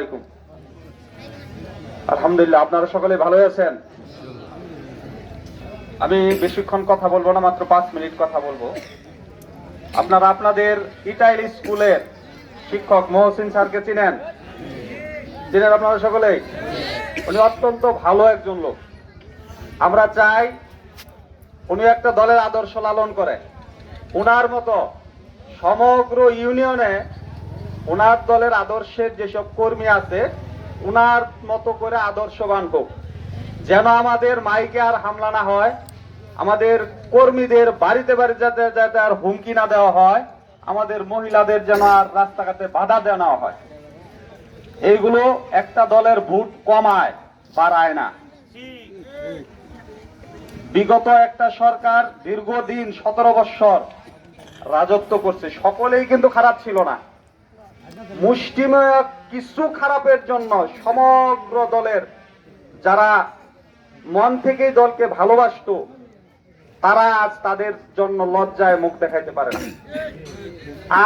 আলাইকুম। আলহামদুলিল্লাহ, আপনারা সকলে ভালো আছেন? আমি বেশিক্ষণ কথা বলবো না, মাত্র 5 মিনিট কথা বলবো। আপনারা আপনাদের ইটাইল স্কুলের শিক্ষক মহসিন স্যারকে চিনেন? চিনেন আপনারা সকলেই? উনি অত্যন্ত ভালো একজন লোক। আমরা চাই উনি একটা দলের আদর্শ লালন করে। ওনার মতো সমগ্র ইউনিয়নে ওনার দলের আদর্শের যেসব কর্মী আছে ওনার মতো করে আদর্শবান হোক, যেন আমাদের মাইকে আর হামলা না হয়, আমাদের কর্মীদের বাড়িতে বাড়িতে যাতে আর হুমকি না দেওয়া হয়, আমাদের মহিলাদের যেন আর রাস্তাঘাটে বাধা দেওয়া না হয়। এইগুলো একটা দলের ভোট কমায়, বাড়ায় না। বিগত একটা সরকার দীর্ঘদিন 17 বছর রাজত্ব করছে, সকলেই কিন্তু খারাপ ছিল না। মুষ্টিমেয় কিছু খারাপের জন্য সমগ্র দলের যারা মন থেকেই দলকে ভালোবাসতো তারা আজ তাদের জন্য লজ্জায় মুখ দেখাইতে পারে না।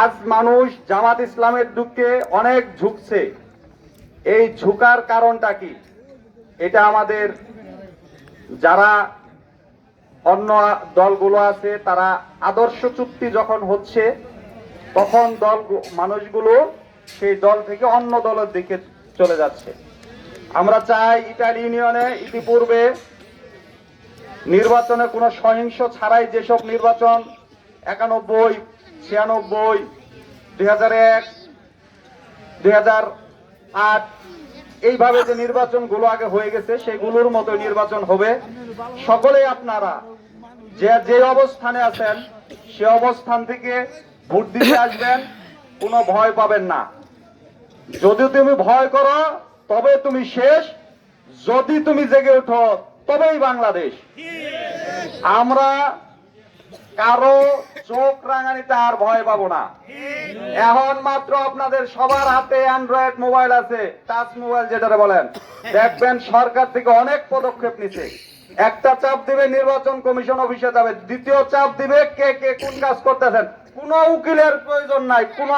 আজ মানুষ জামাত ইসলামের দিকে অনেক ঝুঁকছে। এই ঝুঁকার কারণটা কি? এটা আমাদের যারা অন্য দলগুলো আছে তারা আদর্শ চুক্তি যখন হচ্ছে তখন মানুষগুলো সেই দল থেকে অন্য দলের দিকে চলে যাচ্ছে। আমরা চাই ইটাইল ইউনিয়নে ইতিপূর্বে নির্বাচনে কোনো সহিংস ছাড়াই যেসব নির্বাচন 91, 96, 2001, 2008 এইভাবে যে নির্বাচনগুলো আগে হয়ে গেছে সেগুলোর মতো নির্বাচন হবে। সকলেই আপনারা যে অবস্থানে আছেন সে অবস্থান থেকে ভোট দিতে আসবেন, কোনো ভয় পাবেন না। যদি তুমি ভয় করো তবে তুমি শেষ, যদি তুমি জেগে ওঠো তবেই বাংলাদেশ। আমরা কারো চোখ রাঙানিতে আর ভয় পাবো না। এখন মাত্র আপনাদের সবার হাতে অ্যান্ড্রয়েড মোবাইল আছে, টাচ মোবাইল যেটা বলেন। দেখবেন সরকার থেকে অনেক পদক্ষেপ নিছে। একটা চাপ দিবে নির্বাচন কমিশন অফিসে যাবে, দ্বিতীয় চাপ দিবে কে কে কোন কাজ করতেছেন। কোন উকিলের প্রয়োজন নাই, কোন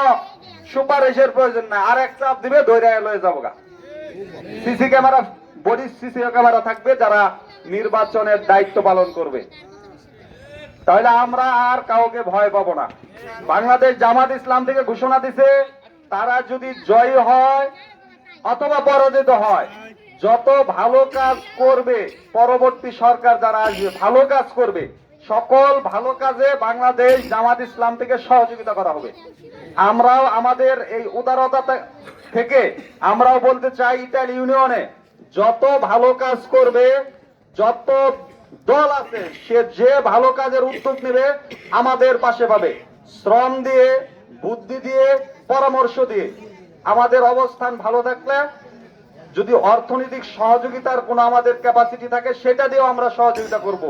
সুপারিশের প্রয়োজন নাই। আর এক চাপ দিবে ধরে লয়ে যাবো গা। CC camera, body CC camera থাকবে যারা নির্বাচনের দায়িত্ব পালন করবে। তাহলে আমরা আর কাউকে ভয় পাবো না। বাংলাদেশ জামাত ইসলাম থেকে ঘোষণা দিছে তারা যদি জয়ী হয় অথবা পরাজিত হয়, যত ভালো কাজ করবে পরবর্তী সরকার যারা আসবে ভালো কাজ করবে, সকল ভালো কাজে বাংলাদেশ জামাত ইসলাম থেকে সহযোগিতা করা হবে। আমরাও আমাদের এই উদারতা থেকে আমরাও বলতে চাই ইটাইল ইউনিয়নে যত ভালো কাজ করবে, যত দল আছে সে যে ভালো কাজের উদ্যোগ নেবে আমাদের পাশে পাবে। শ্রম দিয়ে, বুদ্ধি দিয়ে, পরামর্শ দিয়ে আমাদের অবস্থান ভালো থাকলে, যদি অর্থনৈতিক সহযোগিতার কোনো আমাদের ক্যাপাসিটি থাকে সেটা দিয়েও আমরা সহযোগিতা করব।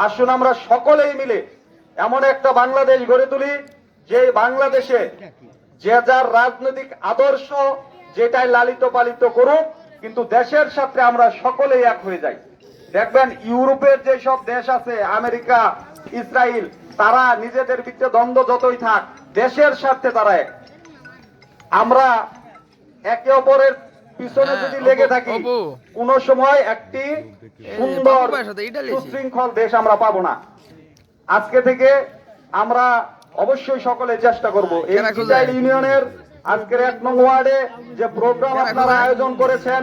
আসুন আমরা সকলেই মিলে এমন একটা বাংলাদেশ গড়ে তুলি যে বাংলাদেশে যে যার রাজনৈতিক আদর্শ যেটাই লালিত পালিত করুক, কিন্তু দেশের সাথে আমরা সকলেই এক হয়ে যাই। দেখবেন ইউরোপের যে সব দেশ আছে, আমেরিকা, ইসরায়েল, তারা নিজেদের ভিতরে দ্বন্দ্ব যতই থাক দেশের স্বার্থে তারা এক। আমরা একে অপরের পিছনে যদি লেগে থাকি কোন সময় একটি সুন্দর সুশৃঙ্খল দেশ আমরা পাবো না। আজকে থেকে আমরা অবশ্যই সকলে চেষ্টা করব এই ইটাইল ইউনিয়নের আজকের 1 নং ওয়ার্ডে যে প্রোগ্রাম আপনারা আয়োজন করেছেন,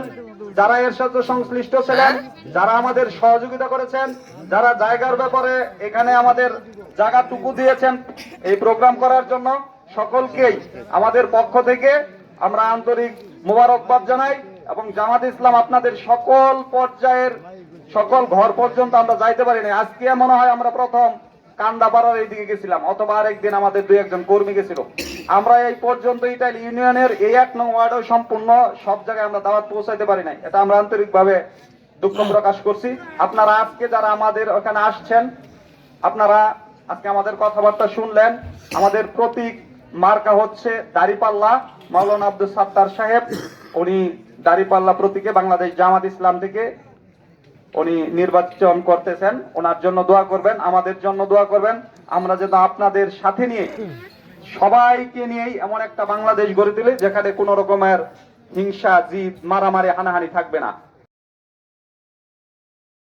যারা এর সাথে সংশ্লিষ্ট ছিলেন, যারা আমাদের সহযোগিতা করেছেন, যারা জায়গার ব্যাপারে এখানে আমাদের জায়গাটুকু দিয়েছেন এই প্রোগ্রাম করার জন্য, সকলকেই আমাদের পক্ষ থেকে আমরা আন্তরিক মোবারকবাদ জানাই। এবং জামাত ইসলাম আপনাদের সকল পর্যায়ের সকল ঘর পর্যন্ত আমরা যাইতে পারিনি। আজকে মনে হয় আমরা প্রথম কান্দাপাড়ার এইদিকে গেছিলাম, অথবা আরেকদিন আমাদের 2-1 জন কর্মী গেছিল। আমরা এই পর্যন্ত ইটাইল ইউনিয়নের এই 1 নং ওয়ার্ডে সম্পূর্ণ সব জায়গায় আমরা দাওয়াত পৌঁছাইতে পারি নাই। এটা আমরা আন্তরিকভাবে দুঃখ প্রকাশ করছি। আপনারা আজকে যারা আমাদের ওখানে আসছেন, আপনারা আজকে আমাদের কথাবার্তা শুনলেন। আমাদের প্রতীক মার্কা হচ্ছে দাড়িপাল্লা। মাওলানা আব্দুল সাত্তার সাহেব উনি দাড়িপাল্লা প্রতীকে বাংলাদেশ জামাত ইসলাম থেকে উনি নির্বাচন করতেছেন। ওনার জন্য দোয়া করবেন, আমাদের জন্য দোয়া করবেন। আমরা যেন আপনাদের সাথে নিয়ে সবাইকে নিয়েই এমন একটা বাংলাদেশ গড়ে তুলি যেখানে কোনো রকমের হিংসা জিদ মারামারি হানাহানি থাকবে না।